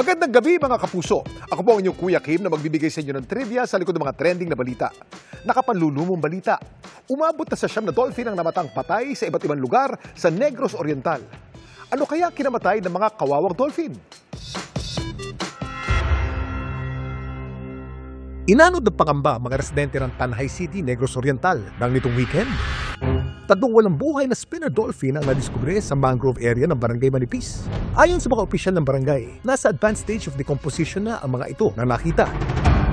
Magandang gabi mga kapuso. Ako po ang inyong Kuya Kim na magbibigay sa inyo ng trivia sa likod ng mga trending na balita. Nakapanlulumong balita. Umabot na sa 9 na dolphin ang namatang patay sa iba't ibang lugar sa Negros Oriental. Ano kaya kinamatay ng mga kawawang dolphin? Inanod ng pangamba mga residente ng Tanhay City, Negros Oriental nang nitong weekend. Tatlong walang buhay na spinner dolphin ang nadiskubre sa mangrove area ng Barangay Manipis. Ayon sa mga opisyal ng barangay, nasa advanced stage of decomposition na ang mga ito na nakita.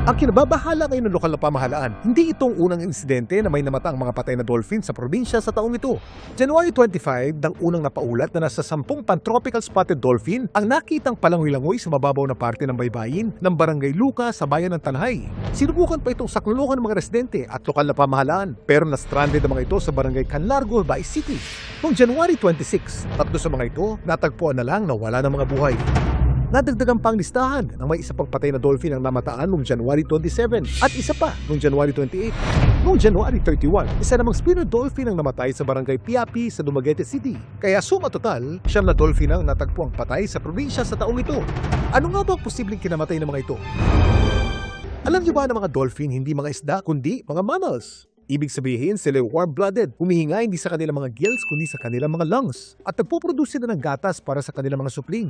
Ang kinababahala ngayon ng lokal na pamahalaan, hindi itong unang insidente na may namatang mga patay na dolphin sa probinsya sa taong ito. January 25, nang unang napaulat na nasa 10 pantropical spotted dolphin ang nakitang palangoy-langoy sa mababaw na parte ng baybayin ng Barangay Luca sa bayan ng Tanhay. Sinubukan pa itong saklulukan ng mga residente at lokal na pamahalaan, pero na-stranded ang mga ito sa Barangay Canlargo, Baay City. Noong January 26, tatlo sa mga ito natagpuan na lang na wala ng mga buhay. Nadagdagan pang listahan ng may isa pang patay na dolphin ang namataan noong January 27 at isa pa noong January 28. Noong January 31, isa namang spinner dolphin ang namatay sa Barangay Piapi sa Dumaguete City. Kaya suma total, 9 na dolphin ang natagpuang patay sa probinsya sa taong ito. Ano nga ba ang posibleng kinamatay ng mga ito? Alam niyo ba na mga dolphin hindi mga isda kundi mga mammals? Ibig sabihin, sila warm-blooded. Humihinga hindi sa kanilang mga gills kundi sa kanilang mga lungs. At nagpuproduce sila ng gatas para sa kanilang mga supling.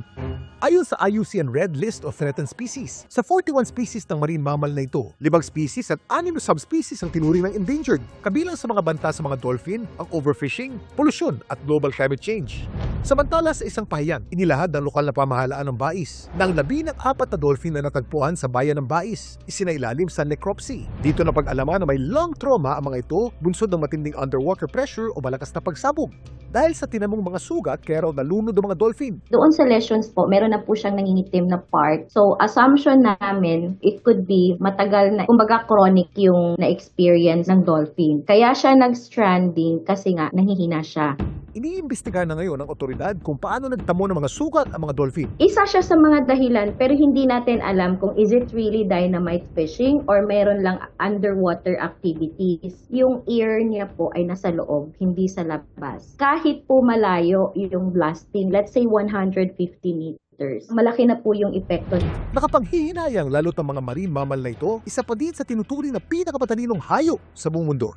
Ayon sa IUCN Red List of Threatened Species, sa 41 species ng marine mammal na ito, 5 species at 6 na subspecies ang tinuring ng endangered. Kabilang sa mga banta sa mga dolphin, ang overfishing, polusyon at global climate change. Samantala sa isang pahayag, inilahad ng lokal na pamahalaan ng Bais na ang 14 na dolphin na natagpuan sa bayan ng Bais, isinailalim sa necropsy. Dito na pag-alaman na may lung trauma ang mga ito bunsod ng matinding underwater pressure o malakas na pagsabog. Dahil sa tinamong mga sugat, kaya raw nalunod ang mga dolphin. Doon sa lesions po, meron na po siyang nangingitim na part. So, assumption namin, it could be matagal na, kumbaga chronic yung na-experience ng dolphin. Kaya siya nag-stranding kasi nga nangihina siya. Iniimbestigahan na ngayon ng otoridad kung paano nagtamo ng mga sugat ang mga dolphin. Isa siya sa mga dahilan pero hindi natin alam kung is it really dynamite fishing or meron lang underwater activities. Yung ear niya po ay nasa loob, hindi sa labas. Kahit po malayo yung blasting, let's say 150 meters, malaki na po yung epekto. Nakapanghihinayang lalo't ang mga marine mammal na ito, isa pa din sa tinuturing na pinakamatalinong hayop sa buong mundo.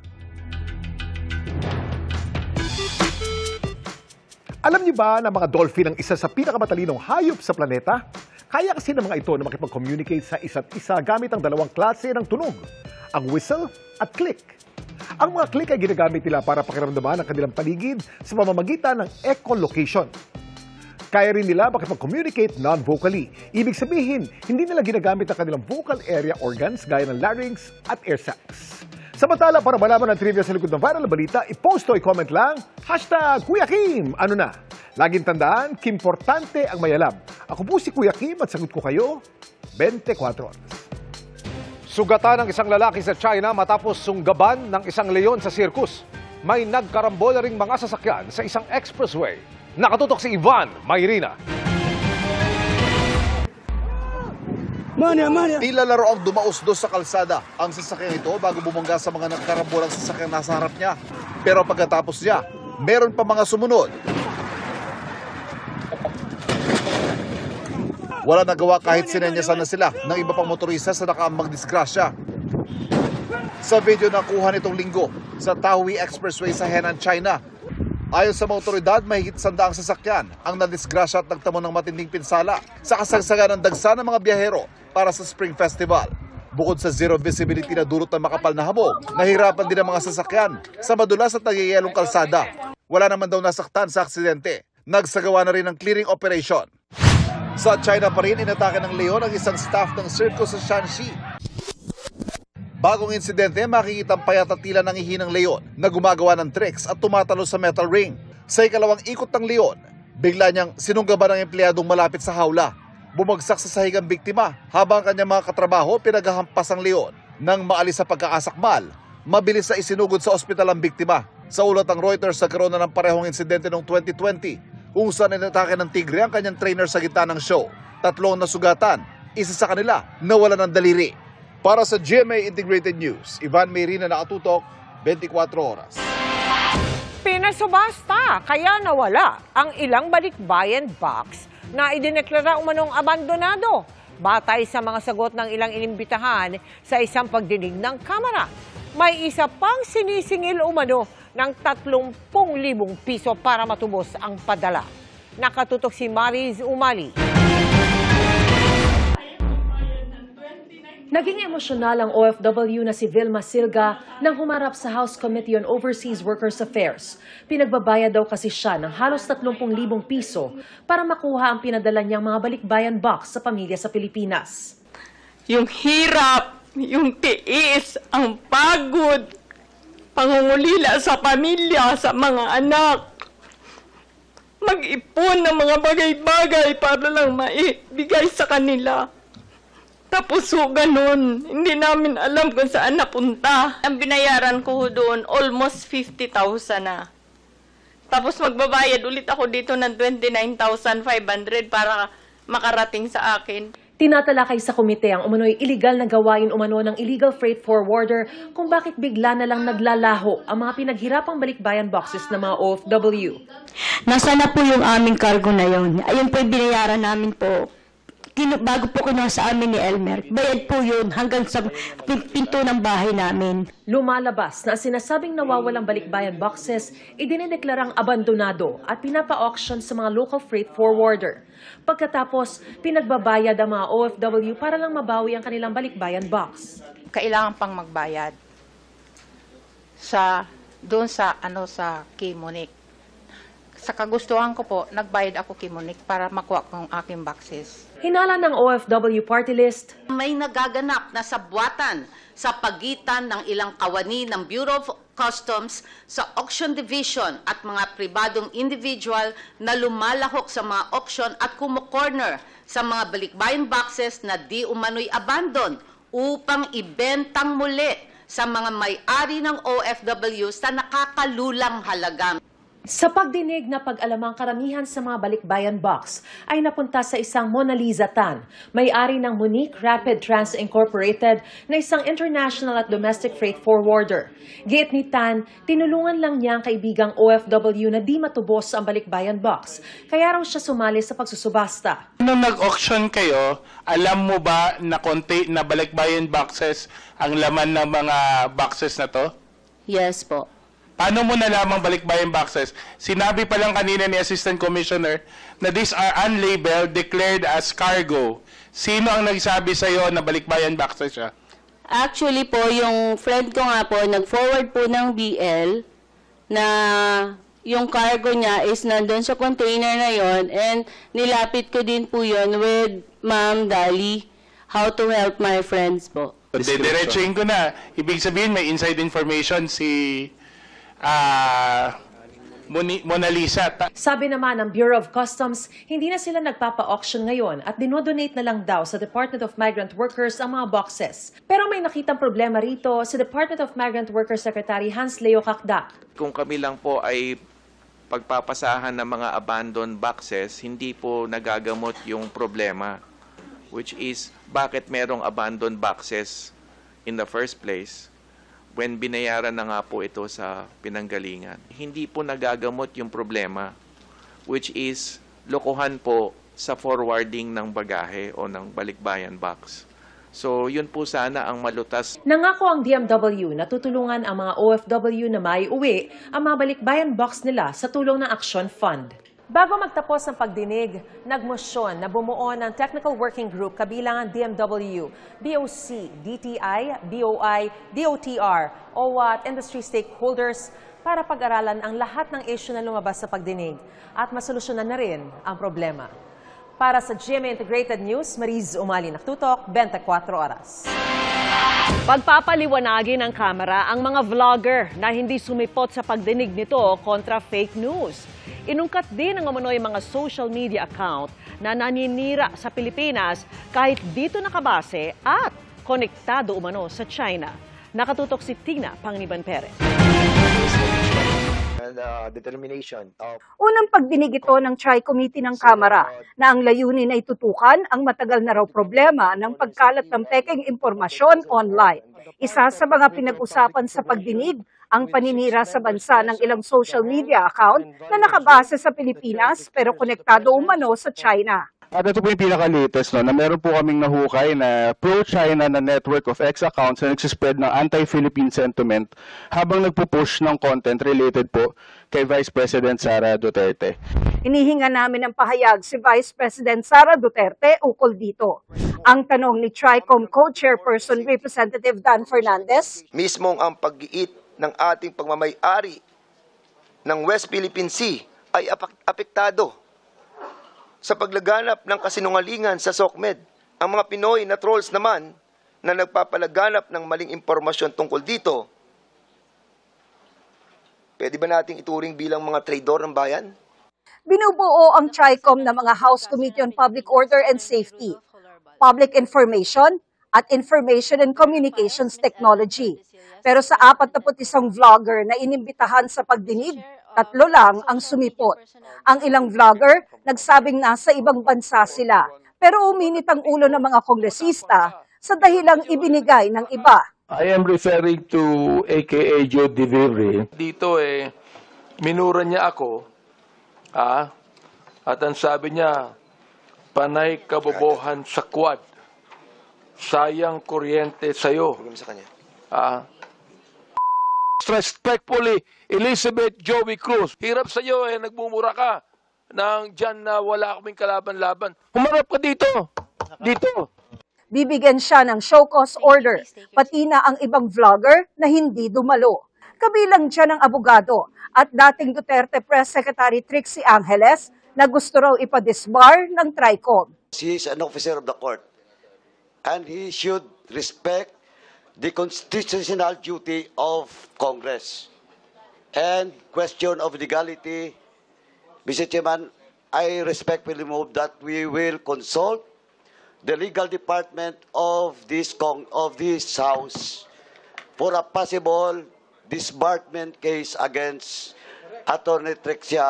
Alam niyo ba na mga dolphin ang isa sa pinakamatalinong hayop sa planeta? Kaya kasi ng mga ito na makipag-communicate sa isa't isa gamit ang dalawang klase ng tunog, ang whistle at click. Ang mga click ay ginagamit nila para pakiramdaman ang kanilang paligid sa pamamagitan ng echolocation. Kaya rin nila makipag-communicate non-vocally. Ibig sabihin, hindi nila ginagamit ang kanilang vocal area organs gaya ng larynx at air sacs. Samantala, para malaman ang trivia sa likod ng viral na balita, i-post o i-comment lang, #Kuya Kim! Ano na? Laging tandaan, kimportante ang mayalab. Ako po si Kuya Kim at sagot ko kayo, 24 oras. Sugatan ng isang lalaki sa China matapos sunggaban ng isang leon sa circus. May nagkarambola ring mga sasakyan sa isang expressway. Nakatutok si Ivan Mayrina. Tila laro ang dumausdos sa kalsada ang sasakyan ito bago bumangga sa mga nagkarambolang sasakyan nasa harap niya. Pero pagkatapos niya, meron pa mga sumunod. Wala nagawa kahit sinenyasan na sila ng iba pang motorista sa nakaambang disgrasya. Sa video na kuha nitong linggo sa Taohui Expressway sa Henan, China, ayon sa mga otoridad, mahigit 100 sasakyan ang nadisgrasya at nagtamo ng matinding pinsala sa kasagsagan ng dagsa ng mga biyahero para sa Spring Festival. Bukod sa zero visibility na dulot ng makapal na hamog, nahirapan din ang mga sasakyan sa madulas at nagyayelong kalsada. Wala naman daw nasaktan sa aksidente. Nagsagawa na rin ng clearing operation. Sa China pa rin, inatake ng leon ang isang staff ng circus sa Shanxi. Bagong insidente, makikita ang payat at tila ng ihinang leon na gumagawa ng tricks at tumatalo sa metal ring. Sa ikalawang ikot ng leon, bigla niyang sinunggaban ng empleyadong malapit sa hawla. Bumagsak sa sahig ang biktima habang kanyang mga katrabaho pinaghahampas ang leon. Nang maalis sa pagkakasakmal, mabilis na isinugod sa ospital ang biktima. Sa ulat ng Reuters, nagkaroon na ng parehong insidente noong 2020 kung saan inatake ng tigre ang kanyang trainer sa gitna ng show. 3 nasugatan, isa sa kanila nawala ng daliri. Para sa GMA Integrated News, Ivan Mayrina, nakatutok, 24 oras. Pinasubasta, kaya nawala ang ilang balikbayan box na idineklara umanong abandonado batay sa mga sagot ng ilang inimbitahan sa isang pagdinig ng Kamara. May isa pang sinisingil umano ng 30,000 piso para matubos ang padala. Nakatutok si Mariz Umali. Naging emosyonal ang OFW na si Vilma Silga nang humarap sa House Committee on Overseas Workers Affairs. Pinagbabayad daw kasi siya ng halos 30,000 piso para makuha ang pinadala niyang mga balikbayan box sa pamilya sa Pilipinas. Yung hirap, yung tiis, ang pagod, pangungulila sa pamilya, sa mga anak. Mag-ipon ng mga bagay-bagay para lang maibigay sa kanila. Tapos ganun, hindi namin alam kung saan napunta. Ang binayaran ko doon, almost 50,000 na. Tapos magbabayad ulit ako dito ng 29,500 para makarating sa akin. Tinatalakay sa komite ang umano'y illegal na gawain umano ng illegal freight forwarder kung bakit bigla na lang naglalaho ang mga pinaghirapang balikbayan boxes ng mga OFW. Nasaan na po yung aming cargo na yun? Ayun po yung binayaran namin po. Bago po kinuha sa amin ni Elmer, bayad po yun hanggang sa pinto ng bahay namin. Lumalabas na sinasabing nawawalang balikbayan boxes, idinedeklarang abandonado at pinapa-auction sa mga local freight forwarder. Pagkatapos, pinagbabayad ang mga OFW para lang mabawi ang kanilang balikbayan box. Kailangan pang magbayad doon sa kay Monique. Sa kagustuhan ko po, nagbayad ako kay Monique para makuha ko ang aking boxes. Hinala ng OFW party list. May nagaganap na sabwatan sa pagitan ng ilang kawani ng Bureau of Customs sa Auction Division at mga pribadong individual na lumalahok sa mga auction at kumukorner sa mga balikbayan boxes na di umano'y abandon upang ibentang muli sa mga may-ari ng OFW sa nakakalulang halaga. Sa pagdinig na pag-alamang karamihan sa mga balikbayan box ay napunta sa isang Mona Lisa Tan, may-ari ng Monique Rapid Trans Incorporated na isang international at domestic freight forwarder. Giit ni Tan, tinulungan lang niya ang kaibigang OFW na di matubos ang balikbayan box, kaya raw siya sumali sa pagsusubasta. Nung nag-auction kayo, alam mo ba na konti na balikbayan boxes ang laman ng mga boxes na to? Yes po. Paano mo nalamang balikbayan boxes? Sinabi pa lang kanina ni Assistant Commissioner na these are unlabeled, declared as cargo. Sino ang nagsabi sa iyo na balikbayan boxes siya? Actually po, yung friend ko nga po, nag-forward po ng BL na yung cargo niya is nandun sa container na yon, and nilapit ko din po yon with Ma'am Dali, how to help my friends po. Diretsuhin ko na. Ibig sabihin may inside information si Mona Lisa. Sabi naman ng Bureau of Customs, hindi na sila nagpapa-auction ngayon at dinodonate na lang daw sa Department of Migrant Workers ang mga boxes. Pero may nakitang problema rito si Department of Migrant Workers Secretary Hans Leo Kakdak. Kung kami lang po ay pagpapasahan ng mga abandoned boxes, hindi po nagagamot yung problema, which is bakit merong abandoned boxes in the first place when binayaran na nga po ito sa pinanggalingan. Hindi po nagagamot yung problema, which is lokohan po sa forwarding ng bagahe o ng balikbayan box. So, yun po sana ang malutas. Nangako ang DMW na tutulungan ang mga OFW na maiuwi ang mga balikbayan box nila sa tulong ng Action Fund. Bago magtapos ang pagdinig, nagmosyon na bumuo ng Technical Working Group kabilang ang DMW, BOC, DTI, BOI, DOTR, OWA at industry stakeholders para pag-aralan ang lahat ng issue na lumabas sa pagdinig at masolusyonan na rin ang problema. Para sa GMA Integrated News, Mariz Umali, naktutok, 24 oras. Pagpapaliwanagin ng Kamara ang mga vlogger na hindi sumipot sa pagdinig nito kontra fake news. Inungkat din ng umano'y mga social media account na naninira sa Pilipinas kahit dito nakabase at konektado umano sa China. Nakatutok si Tina Panganiban Perez. Unang pagdinig ito ng Tri-Committee ng Kamara na ang layunin ay tutukan ang matagal na raw problema ng pagkalat ng pekeng impormasyon online. Isa sa mga pinag-usapan sa pagdinig ang paninira sa bansa ng ilang social media account na nakabase sa Pilipinas pero konektado umano sa China. At ito po yung pinaka-latest, no, na meron po kaming nahukay na pro-China na network of X accounts na nagsispread ng anti-Philippine sentiment habang nagpo-push ng content related po kay Vice President Sara Duterte. Hinihinga namin ng pahayag si Vice President Sara Duterte ukol dito. Ang tanong ni TRICOM Co-Chairperson Representative Dan Fernandez, mismong ang pag-iit ng ating pagmamay-ari ng West Philippine Sea ay apektado sa paglaganap ng kasinungalingan sa SOCMED. Ang mga Pinoy na trolls naman na nagpapalaganap ng maling impormasyon tungkol dito, pwede ba nating ituring bilang mga traidor ng bayan? binubuo ang TRICOM ng mga House Committee on Public Order and Safety, Public Information, at Information and Communications Technology. Pero sa 41 vlogger na inimbitahan sa pagdinig, 3 lang ang sumipot. Ang ilang vlogger nagsabing nasa ibang bansa sila, pero uminit ang ulo ng mga kongresista sa dahilang ibinigay ng iba. I am referring to AKA Joe Diviri. Dito minura niya ako, at ang sabi niya, panay kabobohan sa quad. Sayang kuryente sa'yo. Respectfully, Elizabeth Joey Cruz. Hirap sa'yo nagmumura ka nang dyan na wala kaming kalaban-laban. Humarap ka dito. Dito. Bibigyan siya ng show cause order, pati na ang ibang vlogger na hindi dumalo. Kabilang dyan ang abogado at dating Duterte Press Secretary Trixie Angeles na gusto raw ipadisbar ng TRICOM. He is an officer of the court and he should respect the constitutional duty of Congress. And question of legality, Mr. Chairman, I respectfully move that we will consult the legal department of this House for a possible disbarment case against Attorney Trixie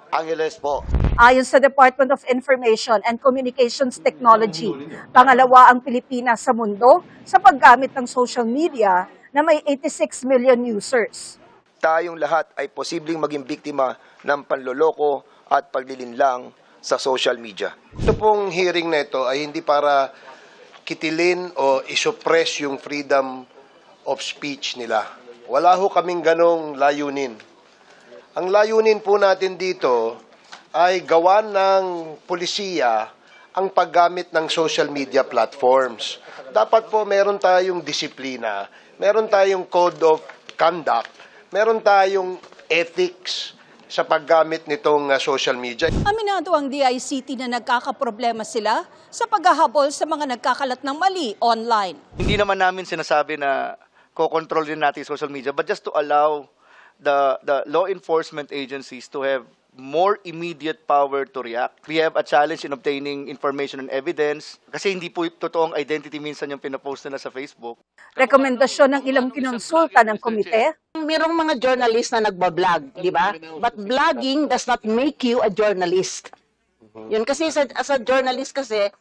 Angeles po. Ayon sa Department of Information and Communications Technology, pangalawa ang Pilipinas sa mundo sa paggamit ng social media na may 86 million users. Tayong lahat ay posibleng maging biktima ng panloloko at paglilinlang sa social media. Ito pong hearing na ito ay hindi para kitilin o isuppress yung freedom of speech nila. Wala ho kaming ganong layunin. Ang layunin po natin dito ay gawan ng pulisiya ang paggamit ng social media platforms. Dapat po meron tayong disiplina, meron tayong code of conduct, meron tayong ethics sa paggamit nitong social media. Aminado ang DICT na nagkakaproblema sila sa paghahabol sa mga nagkakalat ng mali online. Hindi naman namin sinasabi na kokontrol din natin social media, but just to allow the law enforcement agencies to have more immediate power to react. We have a challenge in obtaining information and evidence kasi hindi po totoong identity minsan yung pinapost nila sa Facebook. Rekomendasyon ng ilang kinonsulta ng komite. Merong mga journalist na nagbablog, di ba? But blogging does not make you a journalist. Yun kasi as a journalist kasi,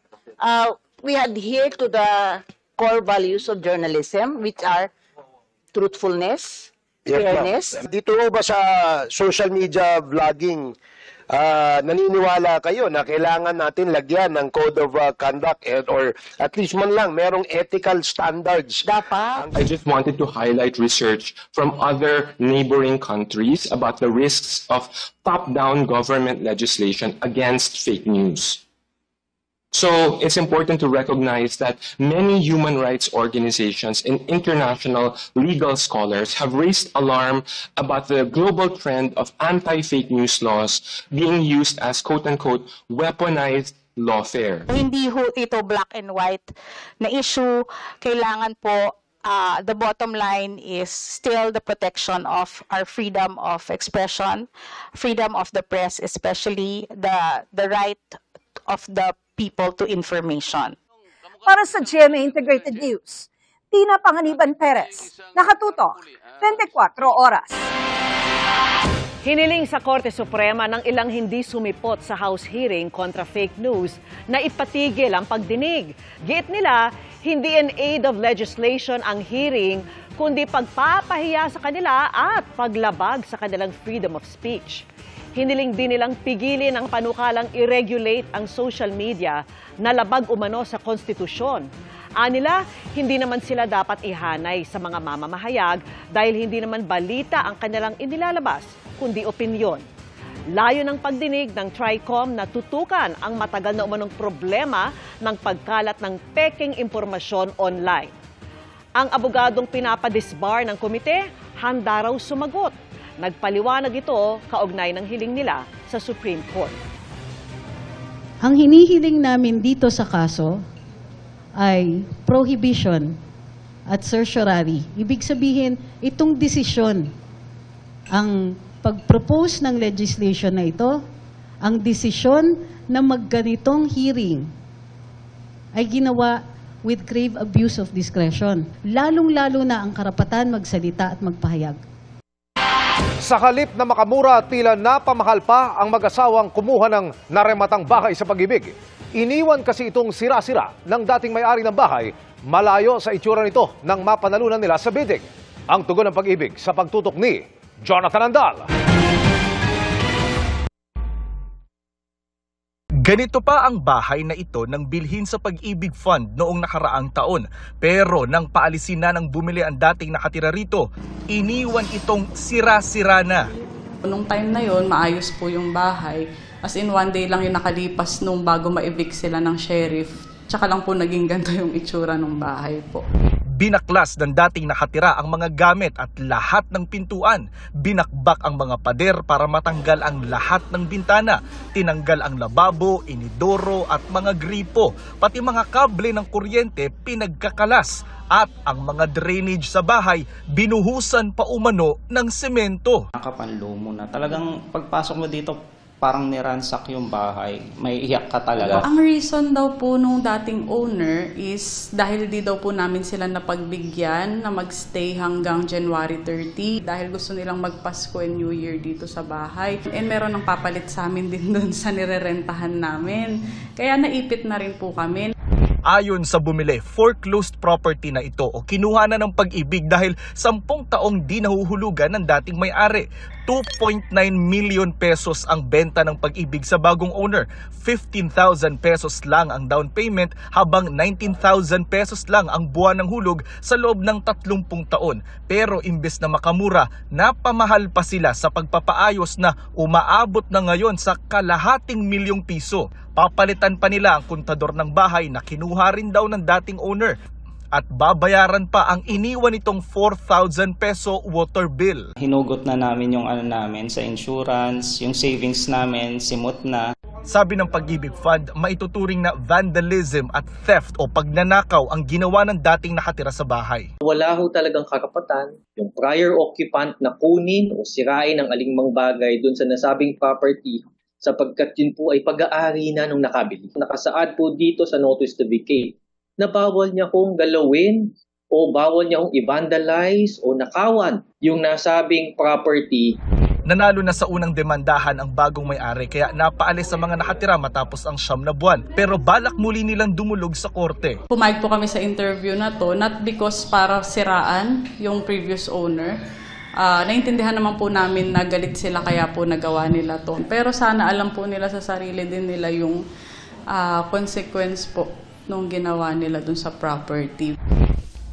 we adhere to the core values of journalism, which are truthfulness, fairness. Dito ba sa social media vlogging, naniniwala kayo na kailangan natin lagyan ng code of conduct or at least man lang merong ethical standards? Dapat. I just wanted to highlight research from other neighboring countries about the risks of top-down government legislation against fake news. So it's important to recognize that many human rights organizations and international legal scholars have raised alarm about the global trend of anti-fake news laws being used as quote-unquote weaponized lawfare. Hindi ho ito black and white na issue. Kailangan po the bottom line is still the protection of our freedom of expression, freedom of the press, especially the right of the people to information. Para sa GMA Integrated News, Tina Panganiban Perez, Nakatutok, 24 Oras. Hiniling sa Korte Suprema ng ilang hindi sumipot sa House hearing kontra fake news na ipatigil ang pagdinig. Giit nila, hindi in aid of legislation ang hearing, kundi pagpapahiya sa kanila at paglabag sa kanilang freedom of speech. Hiniling din nilang pigilin ang panukalang i-regulate ang social media na labag umano sa konstitusyon. Anila, hindi naman sila dapat ihanay sa mga mamamahayag dahil hindi naman balita ang kanilang inilalabas, kundi opinyon. Layo ng pagdinig ng TRICOM na tutukan ang matagal na umanong problema ng pagkalat ng peking impormasyon online. Ang abogadong pinapadisbar ng komite, handa raw sumagot. Nagpaliwanag ito kaugnay ng hiling nila sa Supreme Court. Ang hinihiling namin dito sa kaso ay prohibition at certiorari. Ibig sabihin, itong desisyon, ang pag-propose ng legislation na ito, ang desisyon na magganitong hearing ay ginawa with grave abuse of discretion. Lalong-lalo na ang karapatan magsalita at magpahayag. Sa halip na makamura, tila napamahal pa ang mag-asawang kumuha ng narematang bahay sa Pag-ibig. Iniwan kasi itong sira-sira ng dating may-ari ng bahay, malayo sa itsura nito nang mapanalunan nila sa bidding. Ang tugon ng Pag-ibig sa pagtutok ni Jonathan Andal. Ganito pa ang bahay na ito nang bilhin sa Pag-ibig Fund noong nakaraang taon. Pero nang paalisin na ng bumili ang dating nakatira rito, iniwan itong sira-sira na. Nung time na yon, maayos po yung bahay. As in, one day lang yung nakalipas nung bago ma-evict sila ng sheriff. Tsaka lang po naging ganito yung itsura ng bahay po. Binaklas ng dating nakatira ang mga gamit at lahat ng pintuan. Binakbak ang mga pader para matanggal ang lahat ng bintana. Tinanggal ang lababo, inidoro at mga gripo. Pati mga kable ng kuryente pinagkakalas. At ang mga drainage sa bahay, binuhusan pa umano ng semento. Nakapanlo mo na. Talagang pagpasok mo dito, parang niransak yung bahay. May iyak ka talaga. Ang reason daw po nung dating owner is dahil di daw po namin sila napagbigyan na magstay hanggang January 30 dahil gusto nilang magpasko and New Year dito sa bahay. And meron ng papalit sa amin din doon sa nirerentahan namin. Kaya naipit na rin po kami. Ayon sa bumili, foreclosed property na ito o kinuha na ng Pag-ibig dahil 10 taong di nahuhulugan ng dating may-ari. 2.9 million pesos ang benta ng Pag-ibig sa bagong owner. 15,000 pesos lang ang down payment habang 19,000 pesos lang ang buwan ng hulog sa loob ng 30 taon. Pero imbes na makamura, napamahal pa sila sa pagpapaayos na umaabot na ngayon sa kalahating milyong piso. Papalitan pa nila ang kontador ng bahay na kinuha rin daw ng dating owner. At babayaran pa ang iniwan nitong 4,000 peso water bill. Hinugot na namin yung namin sa insurance, yung savings namin, simot na. Sabi ng Pag-ibig Fund, maituturing na vandalism at theft o pagnanakaw ang ginawa ng dating nakatira sa bahay. Wala ho talagang karapatan yung prior occupant na kunin o sirain ang alingmang bagay dun sa nasabing property sapagkat yun po ay pag-aari na nung nakabili. Nakasaad po dito sa notice to vacate na bawal niya kong galawin o bawal niya kong i-vandalize o nakawan yung nasabing property. Nanalo na sa unang demandahan ang bagong may-ari kaya napaalis sa mga nakatira matapos ang 9 na buwan. Pero balak muli nilang dumulog sa korte. Pumayag po kami sa interview na to, not because para siraan yung previous owner. Naintindihan naman po namin na galit sila kaya po nagawa nila to. Pero sana alam po nila sa sarili din nila yung consequence po nung ginawa nila dun sa property.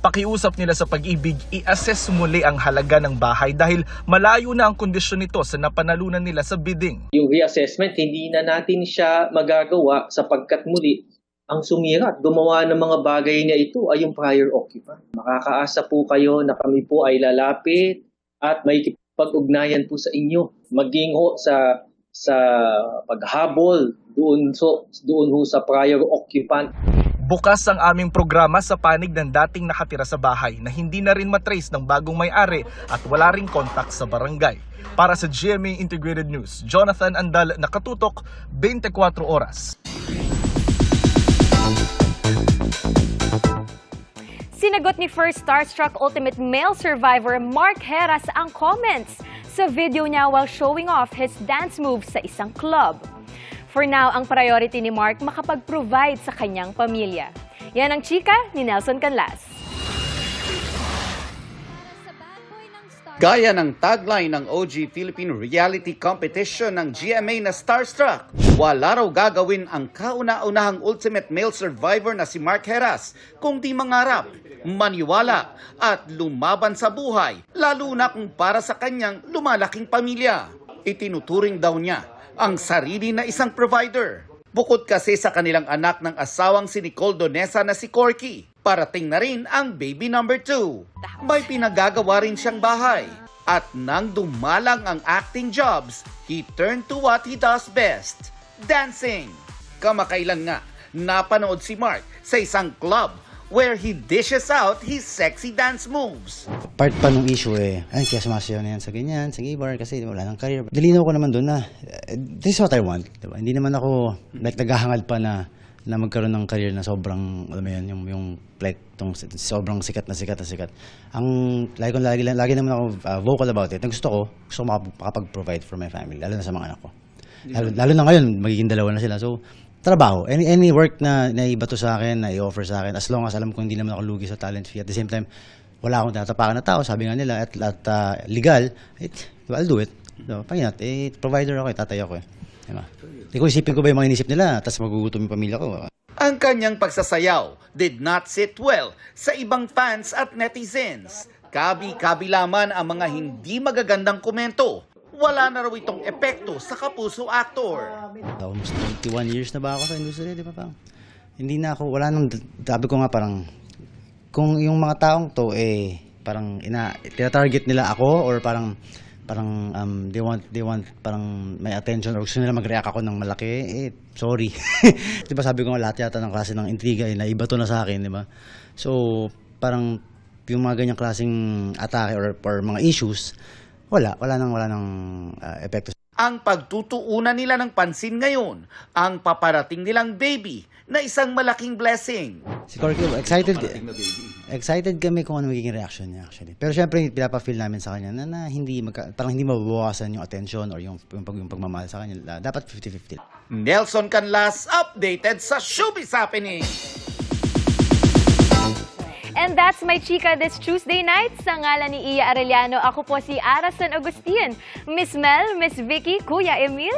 Pakiusap nila sa Pag-ibig, i-assess muli ang halaga ng bahay dahil malayo na ang kondisyon nito sa napanalunan nila sa bidding. Yung reassessment, hindi na natin siya magagawa sapagkat muli ang sumira at gumawa ng mga bagay na ito ay yung prior occupant. Makakaasa po kayo na kami po ay lalapit at may pag-ugnayan po sa inyo. Maging ho sa paghabol doon ho sa prior occupant. Bukas ang aming programa sa panig ng dating nakatira sa bahay na hindi na rin matrace ng bagong may-ari at wala ring kontak sa barangay. Para sa GMA Integrated News, Jonathan Andal, Nakatutok, 24 Oras. Sinagot ni first Starstruck Ultimate Male Survivor Mark Heras ang comments sa video niya while showing off his dance moves sa isang club. For now, ang priority ni Mark makapag-provide sa kanyang pamilya. Yan ang chika ni Nelson Canlas. Gaya ng tagline ng OG Philippine Reality Competition ng GMA na Starstruck, wala raw gagawin ang kauna-unahang Ultimate Male Survivor na si Mark Heras kung di mangarap, maniwala at lumaban sa buhay, lalo na kung para sa kanyang lumalaking pamilya. Itinuturing daw niya ang sarili na isang provider. Bukod kasi sa kanilang anak ng asawang si Nicole Donesa na si Corky, parating na rin ang baby number 2. May pinagagawa rin siyang bahay. At nang dumalang ang acting jobs, he turned to what he does best, dancing. Kamakailan nga, napanood si Mark sa isang club where he dishes out his sexy dance moves. Part pa ng issue ay kaya sumasayaw na yan sa ganyan, sa gay bar kasi wala nang career. Dalinaw ko naman doon na this is what I want. Diba? Hindi naman ako like naghahangad pa na magkaroon ng career na sobrang, alam mo yun, yung like, sobrang sikat na sikat. Ang, lagi naman ako vocal about it. Ang gusto ko makapag-provide for my family, lalo na sa mga anak ko. Lalo na ngayon, magiging dalawa na sila. So, trabaho. Any work na naibato sa akin, na i-offer sa akin, as long as alam ko hindi naman ako lugi sa talent fee. At the same time, wala akong tatapakan na tao, sabi nga nila, at legal, I'll do it. So, panginat, provider ako, tatay ako . Diba? Hindi ko isipin ko ba yung mga inisip nila, tapos magugutom yung pamilya ko. Ang kanyang pagsasayaw did not sit well sa ibang fans at netizens. Kabi-kabilaman ang mga hindi magagandang komento. Wala na raw itong epekto sa kapuso actor. Almost 21 years na ba ako sa industriya, di ba? Hindi na ako, wala nang, sabi ko nga parang, kung yung mga taong to, parang tina-target nila ako or parang they want parang may attention or gusto nila mag-react ako ng malaki, sorry. Diba sabi ko nga lahat yata ng klase ng intriga naiba to na sa akin, diba? So, parang yung mga ganyang klaseng atake or mga issues, wala nang epekto. Ang pagtutuunan nila ng pansin ngayon, ang paparating nilang baby na isang malaking blessing. Si Corky, excited kami kung ano magiging reaction niya actually. Pero syempre pinapa-feel namin sa kanya na parang hindi mababawasan yung attention or yung pagmamahal sa kanya. Dapat 50-50. Nelson Canlas, updated sa Showbiz Happening. And that's my chika this Tuesday night. Sa ngalan ni Iya Arellano, ako po si Ara San Agustin. Miss Mel, Miss Vicky, Kuya Emil.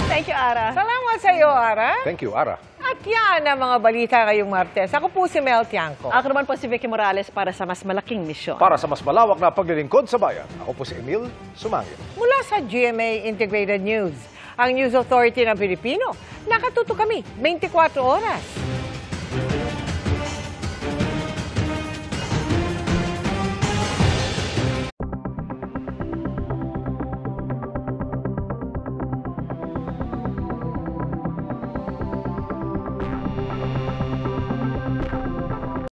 Thank you, Ara. Salamat sa iyo, Ara. Thank you, Ara. At yan ang mga balita ngayong Martes. Ako po si Mel Tiangco. Ako naman po si Vicky Morales para sa mas malaking misyon. Para sa mas malawak na paglilingkod sa bayan, ako po si Emil Sumangil. Mula sa GMA Integrated News, ang News Authority ng Pilipino, nakatuto kami 24 oras.